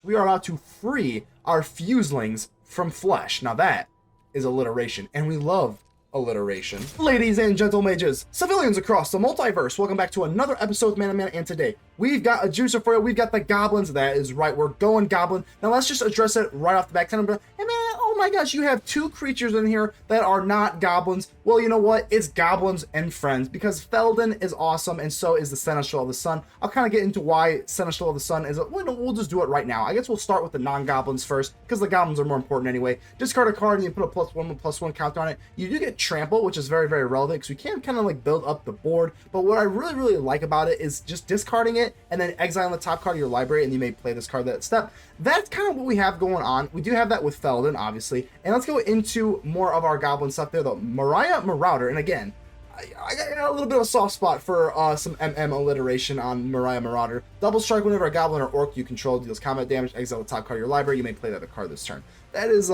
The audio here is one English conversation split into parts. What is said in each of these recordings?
we are about to free our fuselings from flesh. Now that is alliteration, and we love alliteration. Ladies and gentle mages, civilians across the multiverse, welcome back to another episode of Man to Man, and today we've got a juicer for you. We've got the goblins. That is right, we're going goblin. Now let's just address it right off the back. Hey man, oh my gosh, you have two creatures in here that are not goblins. Well, you know what? It's goblins and friends, because Feldon is awesome, and so is the Seneschal of the Sun. I'll kind of get into why Seneschal of the Sun is. We'll just do it right now. I guess we'll start with the non-goblins first, because the goblins are more important anyway. Discard a card and you put a +1/+1 counter on it. You do get trample, which is very, very relevant, because we can kind of like build up the board. But what I really, really like about it is just discarding it and then exiling the top card of your library, and you may play this card that step. That's kind of what we have going on. We do have that with Feldon, obviously. And let's go into more of our goblin stuff there, though. Moria Marauder, and again, I got a little bit of a soft spot for some MM alliteration on Moria Marauder. Double strike whenever a goblin or orc you control deals combat damage, exile the top card of your library. You may play that other card this turn. That is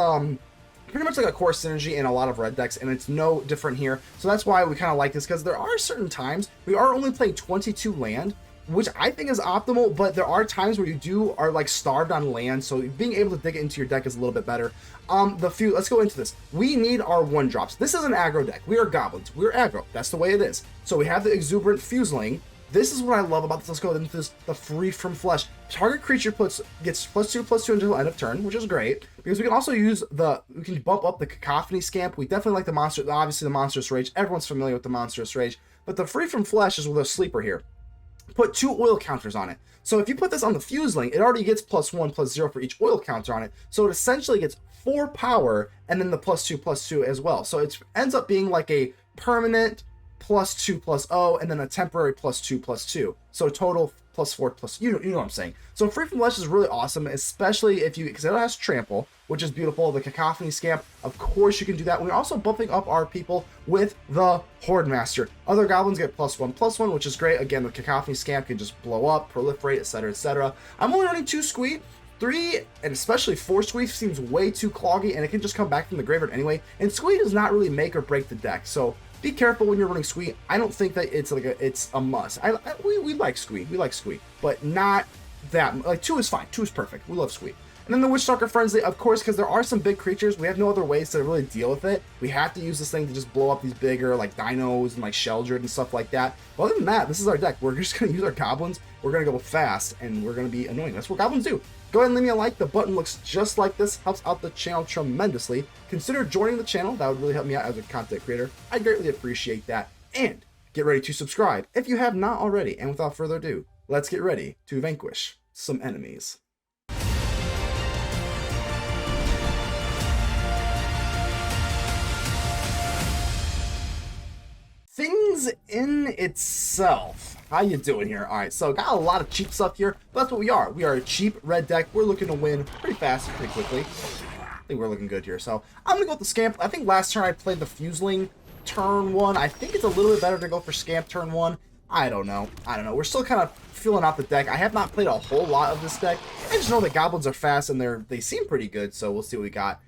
pretty much like a core synergy in a lot of red decks, and it's no different here. So that's why we kind of like this, because there are certain times we are only playing 22 land, which I think is optimal, but there are times where you are like starved on land, so being able to dig it into your deck is a little bit better. Let's go into this. We need our 1-drops. This is an aggro deck. We are goblins. We're aggro. That's the way it is. So we have the Exuberant Fuseling. This is what I love about this. Let's go into this, the free from flesh. Target creature gets +2/+2 until end of turn, which is great, because we can also use we can bump up the Cacophony Scamp. We definitely like obviously the Monstrous Rage. Everyone's familiar with the Monstrous Rage, but the free from flesh is with a sleeper here. Put 2 oil counters on it. So if you put this on the Fuseling, it already gets +1/+0 for each oil counter on it. So it essentially gets 4 power and then the +2/+2 as well. So it ends up being like a permanent +2/+0 and then a temporary +2/+2. So total +4/+. You know what I'm saying. So free from flesh is really awesome, especially because it has trample, which is beautiful. The Cacophony Scamp, of course you can do that. We're also bumping up our people with the Hordemaster. Other goblins get +1/+1, which is great. Again, the Cacophony Scamp can just blow up, proliferate, etc., etc. I'm only running 2 Squee. 3 and especially 4 Squee seems way too cloggy, and it can just come back from the graveyard anyway. And Squee does not really make or break the deck, so be careful when you're running Squee. I don't think that it's a must. We like Squee. We like Squee, but not that. Like 2 is fine. 2 is perfect. We love Squee. And then the Witchstalker Frenzy, of course, because there are some big creatures. We have no other ways to really deal with it. We have to use this thing to just blow up these bigger like dinos and like Sheldred and stuff like that. But other than that, this is our deck. We're just going to use our goblins. We're going to go fast, and we're going to be annoying. That's what goblins do. Go ahead and leave me a like. The button looks just like this. Helps out the channel tremendously. Consider joining the channel. That would really help me out as a content creator. I greatly appreciate that. And get ready to subscribe if you have not already. And without further ado, let's get ready to vanquish some enemies. Things in itself. How you doing here? All right, so got a lot of cheap stuff here, but that's what we are. We are a cheap red deck. We're looking to win pretty fast, pretty quickly. I think we're looking good here. So I'm gonna go with the Scamp. I think last turn I played the Fuseling turn 1. I think it's a little bit better to go for Scamp turn 1. I don't know. We're still kind of feeling out the deck. I have not played a whole lot of this deck. I just know that goblins are fast and they seem pretty good. So we'll see what we got.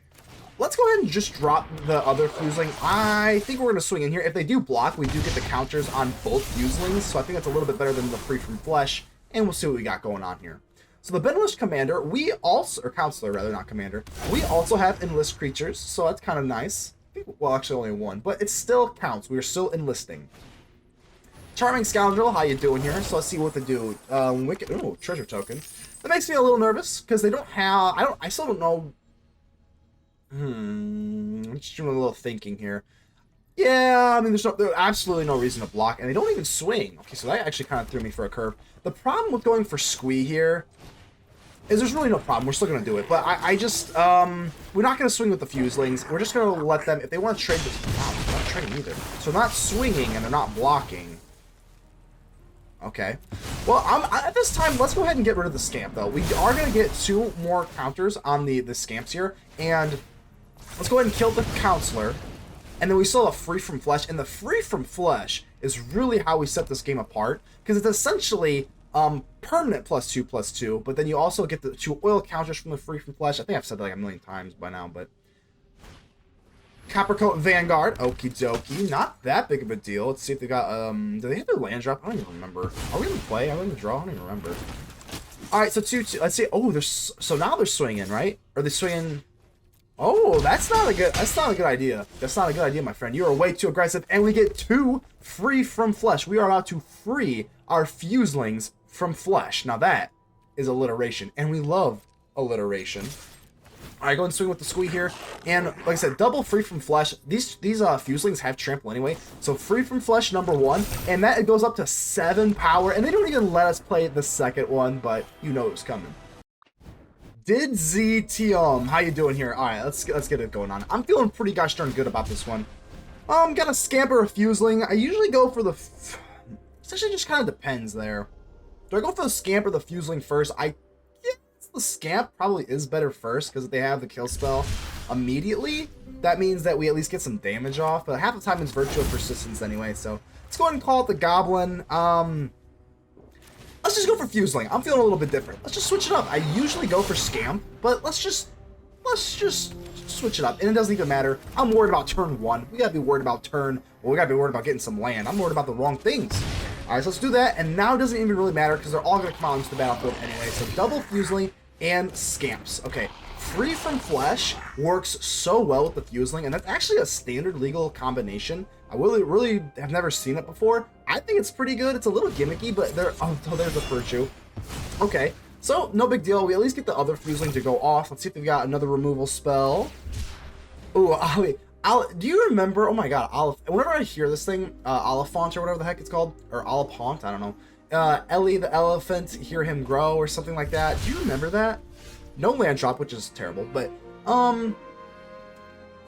Let's go ahead and just drop the other Fuseling. I think we're going to swing in here. If they do block, we do get the counters on both Fuselings, so I think that's a little bit better than the free from flesh, and we'll see what we got going on here. So the Benevolent Commander, or Counselor rather, not Commander, we also have enlist creatures, so that's kind of nice. I think, well, actually only 1, but it still counts. We are still enlisting. Charming Scoundrel, how you doing here? So let's see what they do. Wicked, treasure token. That makes me a little nervous, because they don't have, I still don't know. I'm just doing a little thinking here. Yeah, I mean, there's absolutely no reason to block, and they don't even swing. Okay, so that actually kind of threw me for a curve. The problem with going for Squee here is there's really no problem. We're still going to do it, but I just, we're not going to swing with the Fuselings. We're just going to let them, if they want to trade this, wow, they're not trading either. So they're not swinging, and they're not blocking. Okay. Well, at this time, let's go ahead and get rid of the Scamp, though. We are going to get 2 more counters on the Scamps here, and let's go ahead and kill the Counselor, and then we still have free from flesh, and the free from flesh is really how we set this game apart, because it's essentially permanent +2/+2, but then you also get the 2 oil counters from the free from flesh. I think I've said that like a million times by now, but Coppercoat Vanguard, okie dokie, not that big of a deal. Let's see if they got, do they have their land drop? I don't even remember. Are we in play? Are we in the draw? I don't even remember. All right, so let's see. Oh, so now they're swinging, right? Are they swinging? Oh, that's not a good idea. That's not a good idea, my friend. You are way too aggressive, and we get 2 free from flesh. We are about to free our fuselings from flesh. Now that is alliteration, and we love alliteration. All right, go and swing with the Squee here, and like I said, double free from flesh. These fuselings have trample anyway, so free from flesh #1, and that it goes up to 7 power, and they don't even let us play the second one, but you know it was coming. Did ZTM, how you doing here? All right, let's get it going on. I'm feeling pretty gosh darn good about this one. Got a Scamper of Fuseling. I usually go for the. It actually just kind of depends there. Do I go for the Scamper, the Fuseling first? I guess the Scamp probably is better first because if they have the kill spell immediately, that means that we at least get some damage off. But half the time it's Virtue of Persistence anyway, so let's go ahead and call it the Goblin. Let's just go for Fuseling. I'm feeling a little bit different. Let's just switch it up. I usually go for Scamp, but let's just switch it up. And it doesn't even matter. I'm worried about turn 1. We gotta be worried about we gotta be worried about getting some land. I'm worried about the wrong things. Alright, so let's do that. And now it doesn't even really matter because they're all gonna come out into the battlefield anyway. So double Fuseling and Scamps. Okay. Free from flesh works so well with the Fuseling, and that's actually a standard legal combination. I really have never seen it before. I think it's pretty good. It's a little gimmicky, but there's a Virtue. Okay, so no big deal. We at least get the other Fuseling to go off. Let's see if we've got another removal spell. Ooh, wait. Do you remember? Oh my god, whenever I hear this thing, Oliphant or whatever the heck it's called, or Oliphant, I don't know. Ellie the Elephant, hear him grow or something like that. Do you remember that? No land drop, which is terrible, but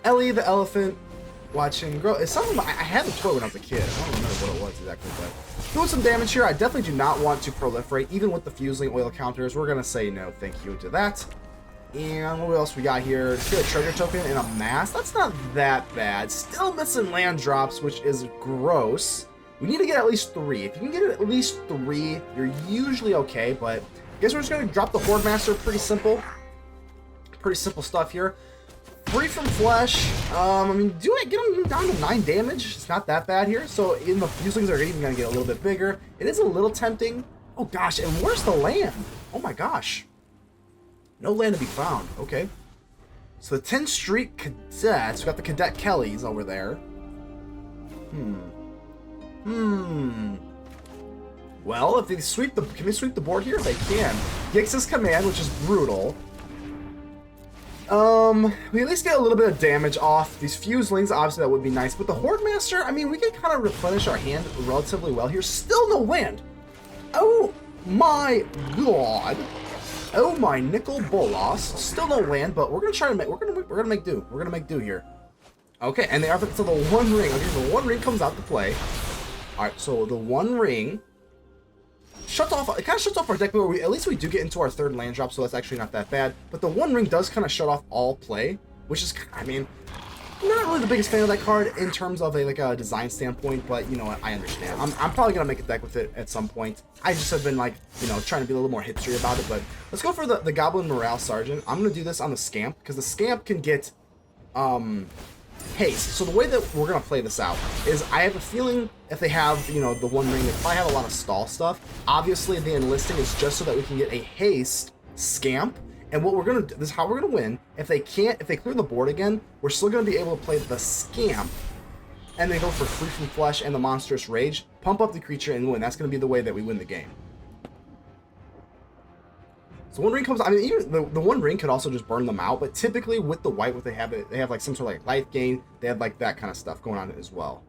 Ellie the Elephant, watch him grow. It's something I had the toy when I was a kid. I don't remember what it was exactly, but doing some damage here. I definitely do not want to proliferate, even with the Fuseling oil counters. We're gonna say no, thank you to that. And what else we got here? Just get a treasure token and a mass. That's not that bad. Still missing land drops, which is gross. We need to get at least 3. If you can get at least 3, you're usually okay, but I guess we're just going to drop the Hordemaster. Pretty simple. Pretty simple stuff here. Free from flesh. I mean, do I get them down to 9 damage? It's not that bad here. So in the Fuselings are even going to get a little bit bigger. It is a little tempting. Oh gosh, and where's the land? Oh my gosh. No land to be found. Okay. So the Tin Street Cadets. We got the Cadet Kellys over there. Well, if they can they sweep the board here? They can. Gix's command, which is brutal. We at least get a little bit of damage off these Fuselings. Obviously, that would be nice. But the Hordemaster, I mean, we can kind of replenish our hand relatively well here. Still no land. Oh my god. Oh my nickel bolas. Still no land, but we're gonna try to make. We're gonna make do. We're gonna make do here. Okay, and they are so the One Ring. Okay, the One Ring comes out to play. All right, so the One Ring shuts off. It kind of shuts off our deck, but at least we do get into our 3rd land drop, so that's actually not that bad. But the One Ring does kind of shut off all play, which is, I mean, not really the biggest fan of that card in terms of a design standpoint. But you know what, I understand. I'm probably gonna make a deck with it at some point. I just have been trying to be a little more hipstery about it. But let's go for the Goblin Morale Sergeant. I'm gonna do this on the Scamp because the Scamp can get haste. So the way that we're gonna play this out is I have a feeling if they have, the One Ring, they probably have a lot of stall stuff. Obviously, the enlisting is just so that we can get a haste Scamp. And what we're gonna do, this is how we're gonna win. If they clear the board again, we're still gonna be able to play the Scamp, and then go for Free from Flesh and the Monstrous Rage, pump up the creature and win. That's gonna be the way that we win the game. So One Ring comes. I mean, even the One Ring could also just burn them out, but typically with the white, what they have like some sort of life gain. They have like that kind of stuff going on as well.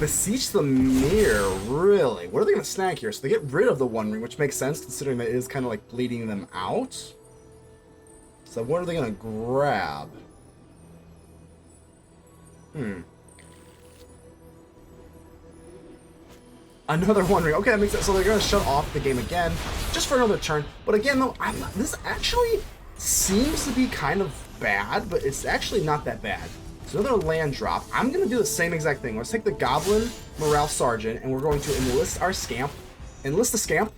Beseech the Mirror, really? What are they going to snag here? So they get rid of the One Ring, which makes sense considering that it is kind of like bleeding them out. So what are they going to grab? Another One Ring. Okay, that makes sense. So they're going to shut off the game again, just for another turn. But again, though, this actually seems to be kind of bad, but it's actually not that bad. So another land drop. I'm going to do the same exact thing. Let's take the Goblin Morale Sergeant, and we're going to enlist our Scamp. Enlist the Scamp.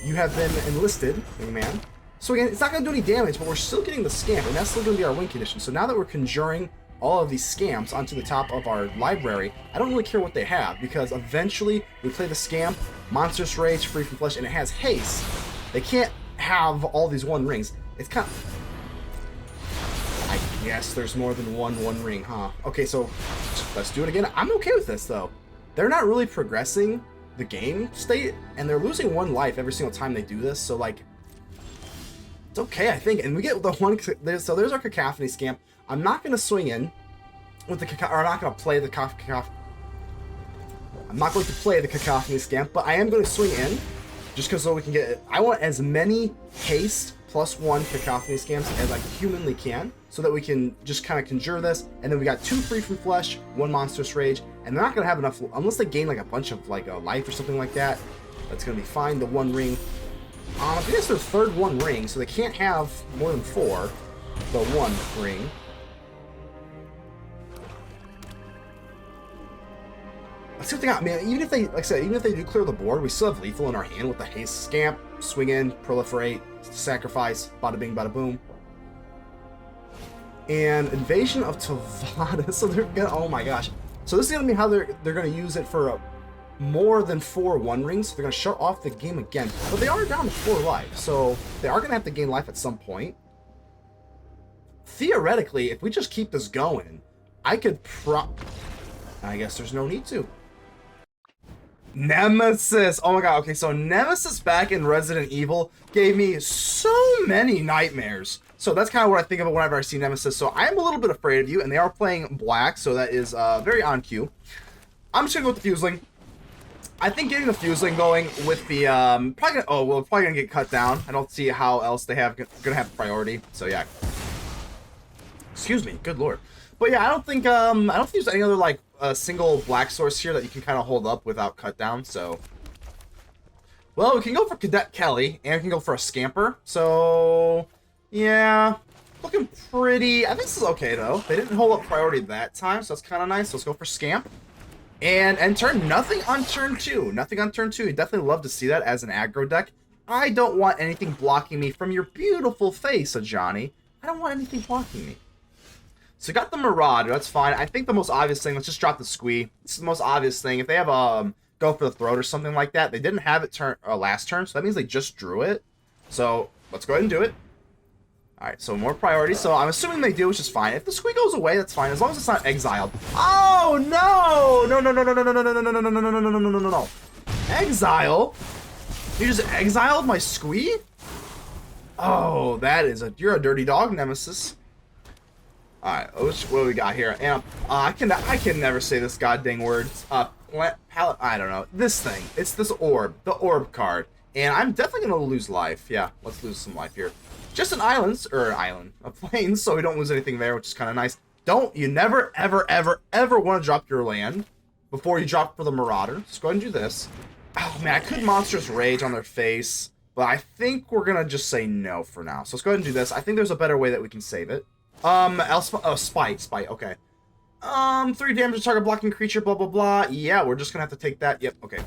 You have been enlisted, young man. So again, it's not going to do any damage, but we're still getting the Scamp, and that's still going to be our win condition. So now that we're conjuring all of these scamps onto the top of our library, I don't really care what they have, because eventually we play the scamp, Monstrous Rage, free from flesh, and it has haste. They can't have all these one rings. It's kind of... I guess there's more than one ring, huh? Okay, so let's do it again. I'm okay with this, though. They're not really progressing the game state, and they're losing 1 life every single time they do this, so, like, it's okay, I think. And we get the one... So there's our Cacophony Scamp. I'm not going to swing in with the I'm not going to play the I'm not going to play the Cacophony Scamp, but I am going to swing in, just because so we can get... I want as many haste +1 Cacophony Scamps as I humanly can, so that we can just kind of conjure this, and then we got 2 free from flesh, 1 Monstrous Rage, and they're not going to have enough, unless they gain like a bunch of like a life or something like that. That's going to be fine. The 1 ring, I think it's their 3rd 1 ring, so they can't have more than 4. The 1 ring. Let's see what they got, man. Even if they, like I said, even if they do clear the board, we still have lethal in our hand with the haste scamp, swing in, proliferate, sacrifice, bada bing, bada boom. And Invasion of Tavada. So they're gonna, oh my gosh. So this is gonna be how they're gonna use it for more than 4 1 rings. So they're gonna shut off the game again. But they are down to 4 life, so they are gonna have to gain life at some point. Theoretically, if we just keep this going, I could I guess there's no need to. Nemesis! Oh my god, okay, so Nemesis back in Resident Evil gave me so many nightmares. So that's kind of what I think of it whenever I see Nemesis. So I am a little bit afraid of you, and they are playing black, so that is very on cue. I'm just gonna go with the Fuseling. I think getting the Fuseling going with the probably gonna get cut down. I don't see how else they gonna have priority. So yeah. Excuse me, good lord. But yeah, I don't think there's any other like single black source here that you can kind of hold up without cut down. So, well, we can go for Cadet Kelly, and we can go for a Scamper. So, yeah, looking pretty. I think this is okay though. They didn't hold up priority that time, so that's kind of nice. So let's go for Scamp. And turn nothing on turn 2. Nothing on turn 2. You definitely love to see that as an aggro deck. I don't want anything blocking me from your beautiful face, Johnny. I don't want anything blocking me. So we got the Marauder, that's fine. I think the most obvious thing, let's just drop the Squee. This is the most obvious thing. If they have go for the throat or something like that, they didn't have it last turn, so that means they just drew it. So let's go ahead and do it. Alright, so more priority. So I'm assuming they do, which is fine. If the Squee goes away, that's fine, as long as it's not exiled. Oh no! No no no no no no no no no no no no no no no no no no. Exile? You just exiled my Squee? Oh, that is you're a dirty dog, Nemesis. Alright, what do we got here? And I can never say this goddamn word. I don't know. This thing. It's this orb. The orb card. And I'm definitely gonna lose life. Yeah, let's lose some life here. Just an a plane, so we don't lose anything there, which is kind of nice. You never, ever, ever, ever want to drop your land before you drop for the Marauder. Let's go ahead and do this. Oh man, I could Monstrous Rage on their face, but I think we're gonna just say no for now. So let's go ahead and do this. I think there's a better way that we can save it. Spite, okay. 3 damage to target blocking creature, blah, blah, blah. Yeah, we're just gonna have to take that. Yep, okay.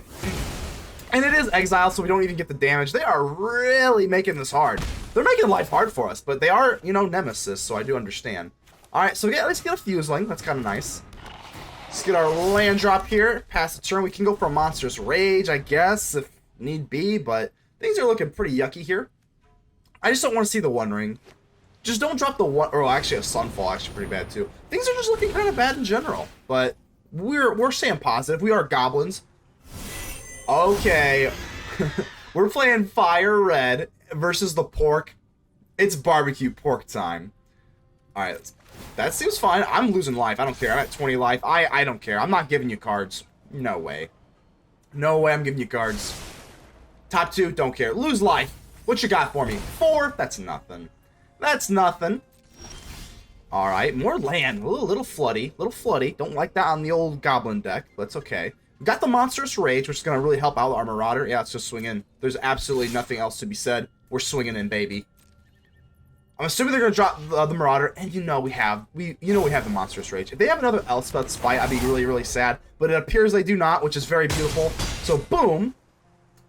And it is exile, so we don't even get the damage. They are really making this hard. They're making life hard for us, but they are, you know, Nemesis, so I do understand. Alright, so let's get a Fuseling. That's kind of nice. Let's get our land drop here. Pass the turn. We can go for a Monstrous Rage, I guess, if need be, but things are looking pretty yucky here. I just don't want to see the 1 ring. Just don't drop the 1, or actually a Sunfall, actually pretty bad too. Things are just looking kind of bad in general, but we're staying positive. We are Goblins. Okay. We're playing Fire Red versus the Pork. It's barbecue pork time. Alright, that seems fine. I'm losing life. I don't care. I'm at 20 life. I don't care. I'm not giving you cards. No way. No way I'm giving you cards. Top 2, don't care. Lose life. What you got for me? 4? That's nothing. That's nothing. Alright, more land. A little floody. Little floody. Don't like that on the old Goblin deck, but it's okay. We got the Monstrous Rage, which is going to really help out our Marauder. Yeah, let's just swing in. There's absolutely nothing else to be said. We're swinging in, baby. I'm assuming they're going to drop the Marauder, and you know we have the Monstrous Rage. If they have another Elspeth Spite, I'd be really, really sad. But it appears they do not, which is very beautiful. So, boom.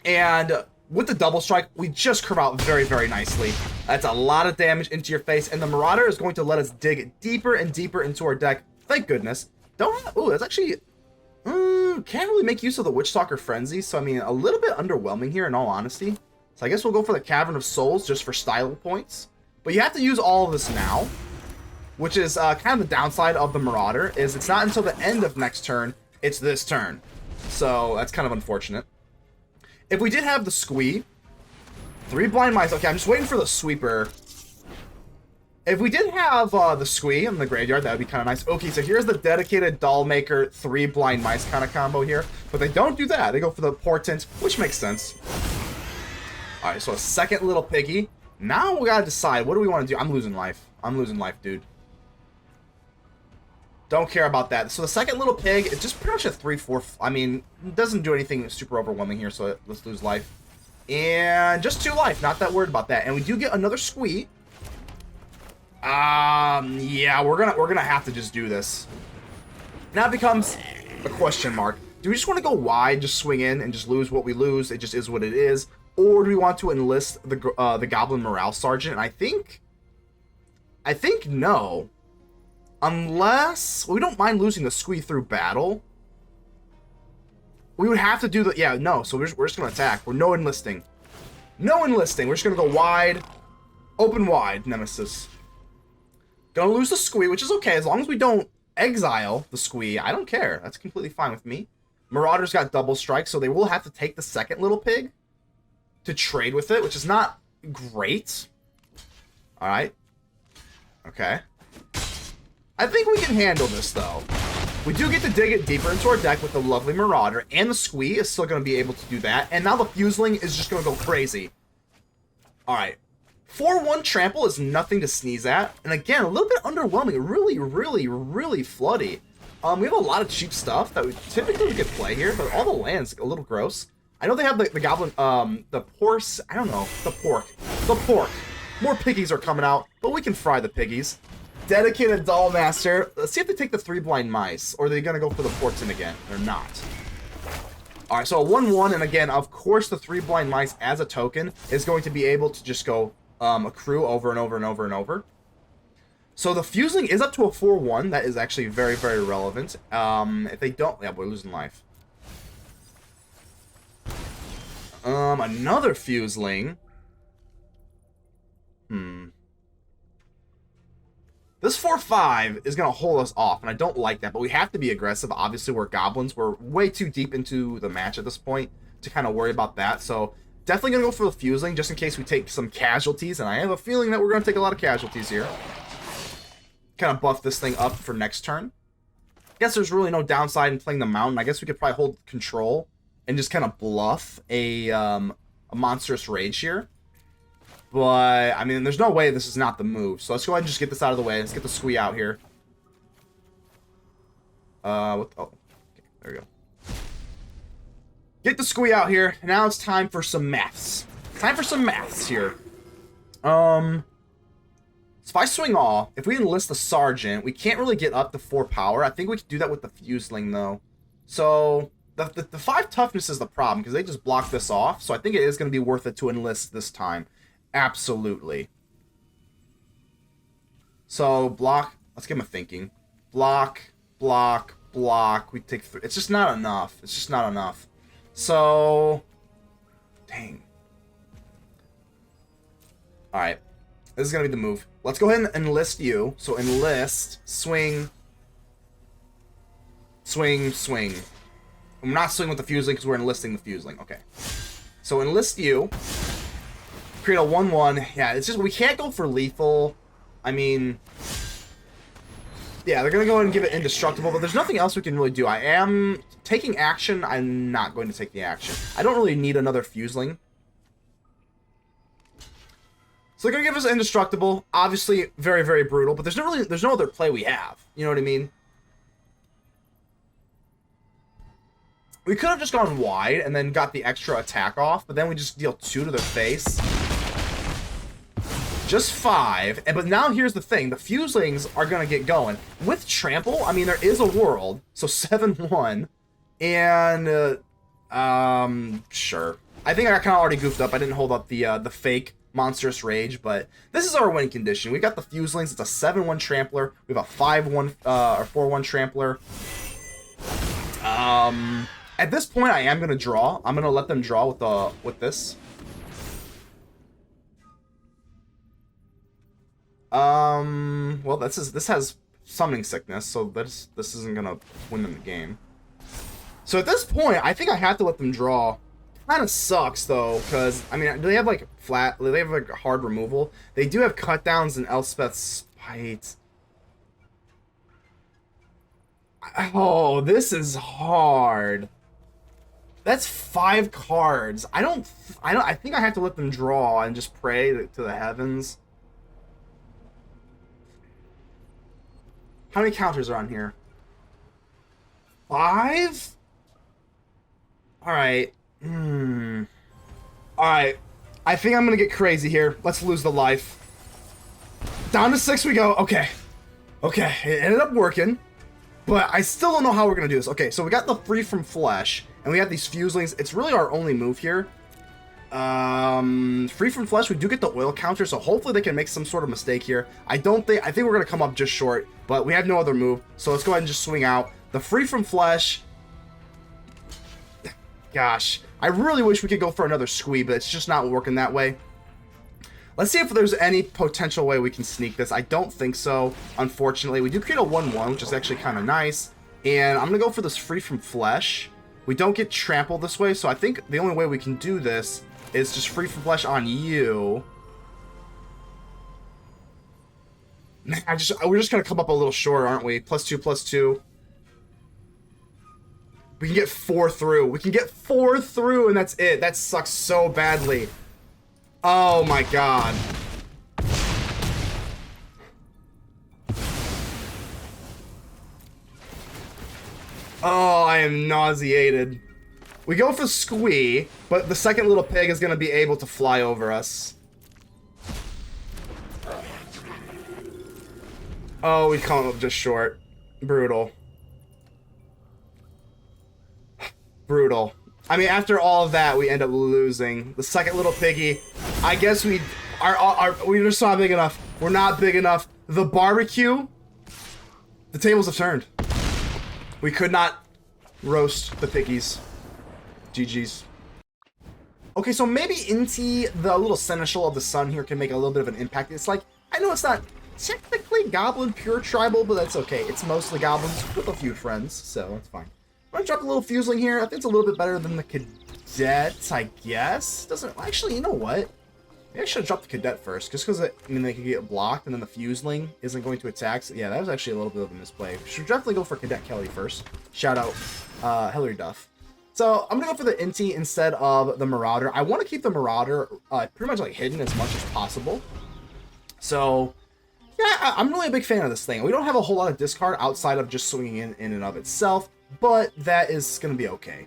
And with the double strike, we just curve out very, very nicely. That's a lot of damage into your face, and the Marauder is going to let us dig deeper and deeper into our deck. Thank goodness. Ooh, that's actually... can't really make use of the Witchstalker Frenzy, so I mean, a little bit underwhelming here in all honesty. So I guess we'll go for the Cavern of Souls just for style points. But you have to use all of this now, which is kind of the downside of the Marauder, is it's not until the end of next turn, it's this turn. So that's kind of unfortunate. If we did have the Squee, 3 Blind Mice, okay, I'm just waiting for the Sweeper. If we did have the Squee in the graveyard, that would be kind of nice. Okay, so here's the dedicated Doll Maker, 3 Blind Mice kind of combo here. But they don't do that. They go for the Portent, which makes sense. Alright, so a second little piggy. Now we gotta decide, what do we want to do? I'm losing life. I'm losing life, dude. Don't care about that. So the second little pig, it's just pretty much a 3-4... I mean, it doesn't do anything super overwhelming here, so let's lose life. And just 2 life. Not that worried about that. And we do get another Squee. Yeah, we're gonna have to just do this. Now it becomes a question mark. Do we just want to go wide, just swing in, and just lose what we lose? It just is what it is. Or do we want to enlist the Goblin Morale Sergeant? And I think no. Unless we don't mind losing the Squee through battle. We would have to do the... Yeah, no. So we're just going to attack. We're no enlisting. No enlisting. We're just going to go wide. Open wide, Nemesis. Gonna lose the Squee, which is okay. As long as we don't exile the Squee, I don't care. That's completely fine with me. Marauder's got double strike, so they will have to take the second little pig to trade with it, which is not great. Alright. Okay. I think we can handle this, though. We do get to dig it deeper into our deck with the lovely Marauder, and the Squee is still going to be able to do that. And now the Fuseling is just going to go crazy. Alright. 4-1 Trample is nothing to sneeze at. And again, a little bit underwhelming. Really, really, really floody. We have a lot of cheap stuff that we typically could play here, but all the land's a little gross. I know they have the Goblin, the Porse, I don't know, the Pork. The Pork. More piggies are coming out, but we can fry the piggies. Dedicated Doll Master. Let's see if they take the 3 Blind Mice, or are they going to go for the Portent again? They're not. Alright, so a 1-1, and again, of course, the 3 Blind Mice as a token is going to be able to just go accrue over and over and over and over. So the Fuseling is up to a 4-1. That is actually very, very relevant. If they don't... Yeah, we're losing life. Another Fuseling. This 4-5 is going to hold us off, and I don't like that, but we have to be aggressive. Obviously, we're Goblins. We're way too deep into the match at this point to kind of worry about that, so definitely going to go for the Fuseling just in case we take some casualties, and I have a feeling that we're going to take a lot of casualties here. Kind of buff this thing up for next turn. I guess there's really no downside in playing the Mountain. I guess we could probably hold control and just kind of bluff a Monstrous Rage here. But, I mean, there's no way this is not the move. So let's go ahead and just get this out of the way. Let's get the Squee out here. Oh, okay, there we go. Get the Squee out here. Now it's time for some maths. Time for some maths here. So if I swing all, if we enlist the Sergeant, we can't really get up to 4 power. I think we could do that with the Fuseling, though. So the 5 toughness is the problem, because they just block this off. So I think it is going to be worth it to enlist this time. Absolutely. So, block. Let's give him a thinking. Block, block, block. We take 3. It's just not enough. It's just not enough. So, dang. Alright. This is going to be the move. Let's go ahead and enlist you. So, enlist, swing, swing, swing. I'm not swinging with the Fuseling because we're enlisting the Fuseling. Okay. So, enlist you. Create a 1-1. Yeah, it's just, we can't go for lethal. I mean, yeah, they're going to go ahead and give it indestructible, but there's nothing else we can really do. I am taking action. I'm not going to take the action. I don't really need another Fuseling. So they're going to give us indestructible. Obviously, very, very brutal, but there's no other play we have. You know what I mean? We could have just gone wide and then got the extra attack off, but then we just deal 2 to their face. Just 5. But now here's the thing. The Fuselings are going to get going. With Trample, I mean, there is a world. So 7-1. And, sure. I think I kind of already goofed up. I didn't hold up the fake Monstrous Rage, but this is our win condition. We got the Fuselings. It's a 7-1 Trampler. We have a 5-1 or 4-1 Trampler. At this point, I am gonna draw. I'm gonna let them draw with this. Well, this has Summoning Sickness, so this isn't gonna win them the game. So at this point, I think I have to let them draw. Kind of sucks though, because I mean, do they have like flat? Do they have like hard removal? They do have cut downs and Elspeth's Spite. Oh, this is hard. That's 5 cards. I think I have to let them draw and just pray to the heavens. How many counters are on here? 5? Alright. Alright. I think I'm gonna get crazy here. Let's lose the life. Down to 6 we go. Okay. Okay. It ended up working. But I still don't know how we're gonna do this. Okay, so we got the Free from Flesh. And we have these Fuselings. It's really our only move here. Free from Flesh, we do get the oil counter, so hopefully they can make some sort of mistake here. I think we're gonna come up just short, but we have no other move, so let's go ahead and just swing out. The Free from Flesh. Gosh, I really wish we could go for another Squee, but it's just not working that way. Let's see if there's any potential way we can sneak this. I don't think so, unfortunately. We do create a 1-1, which is actually kind of nice. And I'm gonna go for this Free from Flesh. We don't get trampled this way, so I think the only way we can do this is just Free from Flesh on you. We're just gonna come up a little short, aren't we? +2/+2. We can get 4 through. We can get 4 through, and that's it. That sucks so badly. Oh my god. Oh, I am nauseated. We go for Squee, but the second little pig is going to be able to fly over us. Oh, we come up just short. Brutal. Brutal. I mean, after all of that, we end up losing. The second little piggy, I guess we're just not big enough. We're not big enough. The barbecue, the tables have turned. We could not roast the piggies. GG's. Okay, so maybe Inti, the little Seneschal of the Sun here, can make a little bit of an impact. It's like, I know it's not technically Goblin pure tribal, but that's okay. It's mostly Goblins with a few friends, so that's fine. I'm gonna drop a little Fuseling here. I think it's a little bit better than the Cadet, I guess. Doesn't actually, you know what? Maybe I should have dropped the Cadet first, just because they could get blocked, and then the Fuseling isn't going to attack. So yeah, that was actually a little bit of a misplay. Should definitely go for Cadet Kelly first. Shout out Hillary Duff. So I'm gonna go for the Inti instead of the Marauder. I want to keep the Marauder pretty much like hidden as much as possible. So yeah, I'm really a big fan of this thing. We don't have a whole lot of discard outside of just swinging in and of itself, but that is gonna be okay.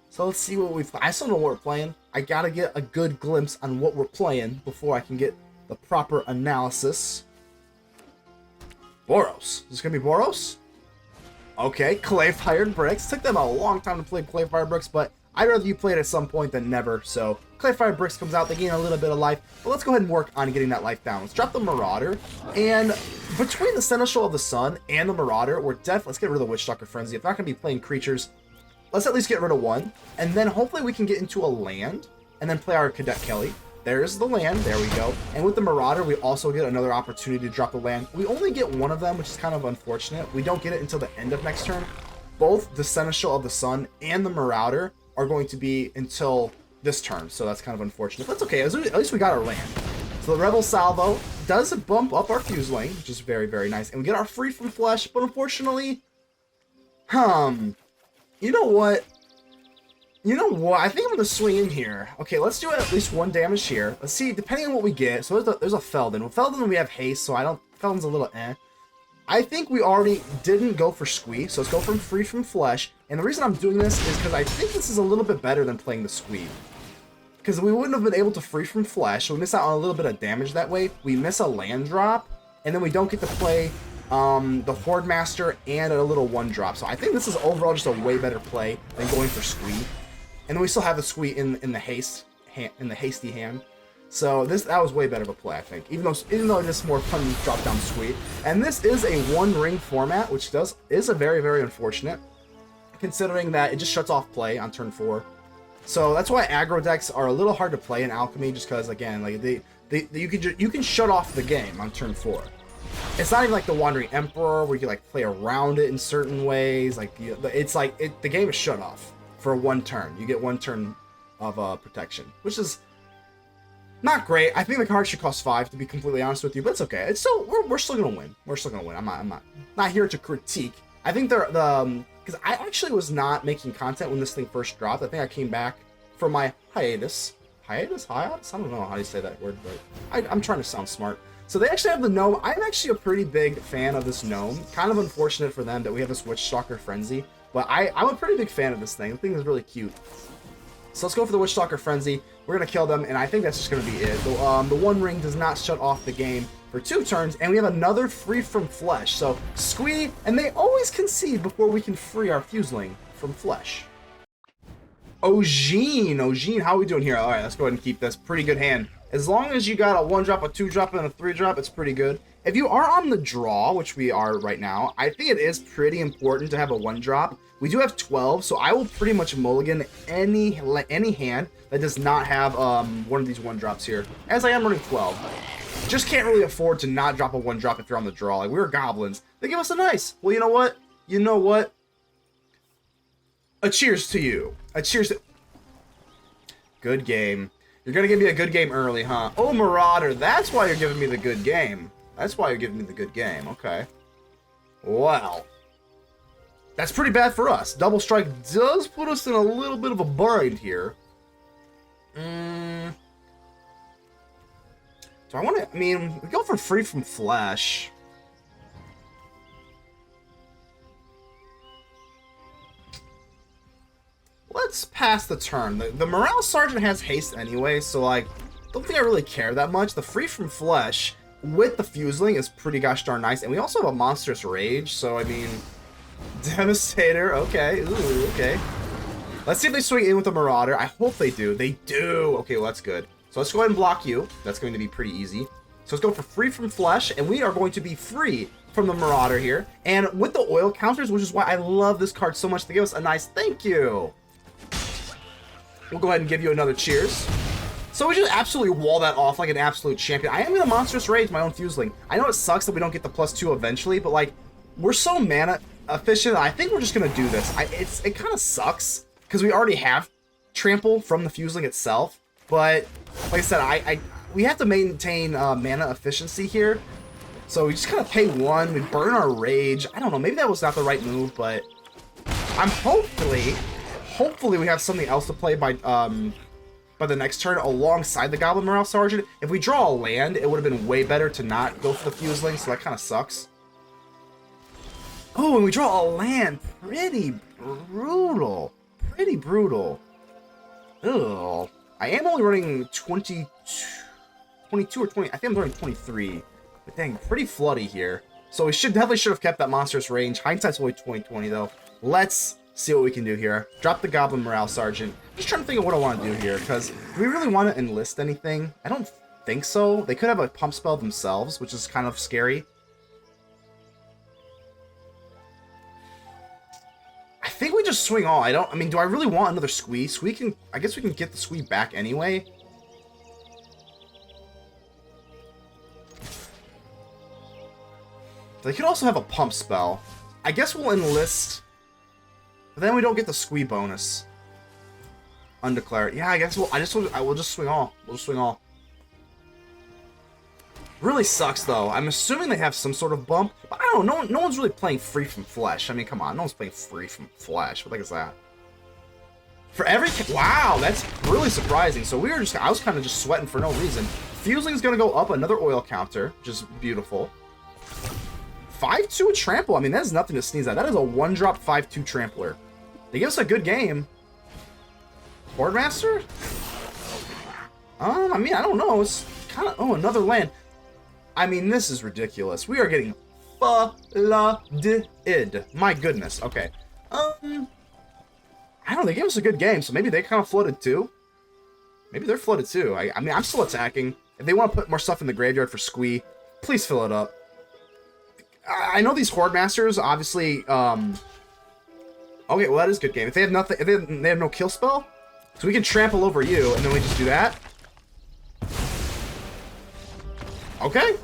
So let's see what I still know what we're playing. I gotta get a good glimpse on what we're playing before I can get the proper analysis. Boros. Is this gonna be Boros? Okay, Clay-Fired Bricks. Took them a long time to play Clay-Fired Bricks, but I'd rather you play it at some point than never. So Clay-Fired Bricks comes out, they gain a little bit of life, but let's go ahead and work on getting that life down. Let's drop the Marauder, and between the Seneschal of the Sun and the Marauder, let's get rid of the Witchstalker Frenzy. If we're not gonna be playing creatures, let's at least get rid of one, and then hopefully we can get into a land, and then play our Cadet Kelly. There's the land, there we go. And with the Marauder, we also get another opportunity to drop the land. We only get one of them, which is kind of unfortunate. We don't get it until the end of next turn. Both the Seneschal of the Sun and the Marauder are going to be until this turn, so that's kind of unfortunate. But that's okay, at least we got our land. So the Rebel Salvo does bump up our Fuseling, which is very, very nice. And we get our Free from Flesh, but unfortunately, you know what? I think I'm going to swing in here. Okay, let's do at least 1 damage here. Let's see, depending on what we get. So there's a Feldon. With Feldon, we have haste, so Feldon's a little eh. I think we already didn't go for Squee, so let's go from Free from Flesh. And the reason I'm doing this is because I think this is a little bit better than playing the Squee. Because we wouldn't have been able to Free from Flesh, so we miss out on a little bit of damage that way. We miss a land drop, and then we don't get to play the Hordemaster and a little 1-drop. So I think this is overall just a way better play than going for Squee. And then we still have the Squee in the hasty hand. So that was way better of a play, I think. Even though this is more fun drop down Squee. And this is a one ring format, which is a very, very unfortunate, considering that it just shuts off play on turn 4. So that's why aggro decks are a little hard to play in Alchemy, just because again, like you can shut off the game on turn 4. It's not even like the Wandering Emperor where you can like play around it in certain ways. Like the game is shut off for 1 turn. You get 1 turn of protection, which is not great. I think the card should cost 5, to be completely honest with you, but it's okay. It's still we're still gonna win. We're still gonna win. I'm not here to critique. I think because I actually was not making content when this thing first dropped. I think I came back from my hiatus. Hiatus? I don't know how you say that word, but I'm trying to sound smart. So they actually have the gnome. I'm actually a pretty big fan of this gnome. Kind of unfortunate for them that we have this Witchstalker Frenzy, but I'm a pretty big fan of this thing. The thing is really cute. So let's go for the Witchstalker Frenzy. We're going to kill them, and I think that's just going to be it. The one ring does not shut off the game for 2 turns, and we have another free from flesh. So Squee, and they always concede before we can free our Fuseling from flesh. Ogene, how are we doing here? All right, let's go ahead and keep this. Pretty good hand. As long as you got a 1-drop, a 2-drop, and a 3-drop, it's pretty good. If you are on the draw, which we are right now, I think it is pretty important to have a 1-drop. We do have 12, so I will pretty much mulligan any hand that does not have one of these 1-drops here, as I am running 12. Just can't really afford to not drop a 1-drop if you're on the draw. Like, we were Goblins. They give us a nice. Well, you know what? You know what? A cheers to you. A cheers to... Good game. You're going to give me a good game early, huh? Oh, Marauder. That's why you're giving me the good game. That's why you're giving me the good game. Okay. Well. That's pretty bad for us. Double Strike does put us in a little bit of a bind here. Do I want to... I mean, we go for free from flesh. Let's pass the turn. The Morale Sergeant has haste anyway, so like, don't think I really care that much. The free from flesh with the Fuseling is pretty gosh darn nice, and we also have a Monstrous Rage, so I mean, Devastator, okay, ooh, okay. Let's see if they swing in with the Marauder. I hope they do. They do. Okay, well that's good. So let's go ahead and block you. That's going to be pretty easy. So let's go for free from flesh, and we are going to be free from the Marauder here. And with the oil counters, which is why I love this card so much, they give us a nice thank you. We'll go ahead and give you another cheers. So we just absolutely wall that off like an absolute champion. I am going to Monstrous Rage my own Fuseling. I know it sucks that we don't get the +2 eventually, but like, we're so mana efficient. I think we're just going to do this. It kind of sucks because we already have Trample from the Fuseling itself. But like I said, we have to maintain mana efficiency here. So we just kind of pay 1. We burn our Rage. I don't know. Maybe that was not the right move, but I'm hopefully we have something else to play by the next turn alongside the Goblin Morale Sergeant. If we draw a land, it would have been way better to not go for the Fuseling, so that kind of sucks. Oh, and we draw a land. Pretty brutal. Pretty brutal. Ugh. I am only running 22 or 20. I think I'm running 23. But dang, pretty floody here. So we definitely should have kept that Monstrous Range. Hindsight's only 20/20 though. Let's see what we can do here. Drop the Goblin Morale Sergeant. Just trying to think of what I want to do here, because do we really want to enlist anything? I don't think so. They could have a pump spell themselves, which is kind of scary. I think we just swing all. I mean, do I really want another Squee? Squee can... I guess we can get the Squee back anyway. They could also have a pump spell. I guess we'll enlist... But then we don't get the Squee bonus. Undeclared. Yeah, I guess I will just swing all. We'll just swing all. Really sucks though. I'm assuming they have some sort of bump. But I don't know. No one's really playing free from flesh. I mean, come on. No one's playing free from flesh. What the heck is that? For every... Wow, that's really surprising. So we were just... I was kind of just sweating for no reason. Fuseling's going to go up another oil counter. Which is beautiful. 5/2 trample. I mean, that is nothing to sneeze at. That is a 1-drop 5/2 trampler. They give us a good game. Hordemaster? I mean, I don't know. It's kind of... Oh, another land. I mean, this is ridiculous. We are getting flooded. My goodness. Okay. I don't know. They gave us a good game, so maybe they kind of flooded too. Maybe they're flooded too. I mean, I'm still attacking. If they want to put more stuff in the graveyard for Squee, please fill it up. I know these Hordemasters, obviously, okay, well, that is a good game. If they have nothing, if they have no kill spell, so we can trample over you, and then we just do that. Okay.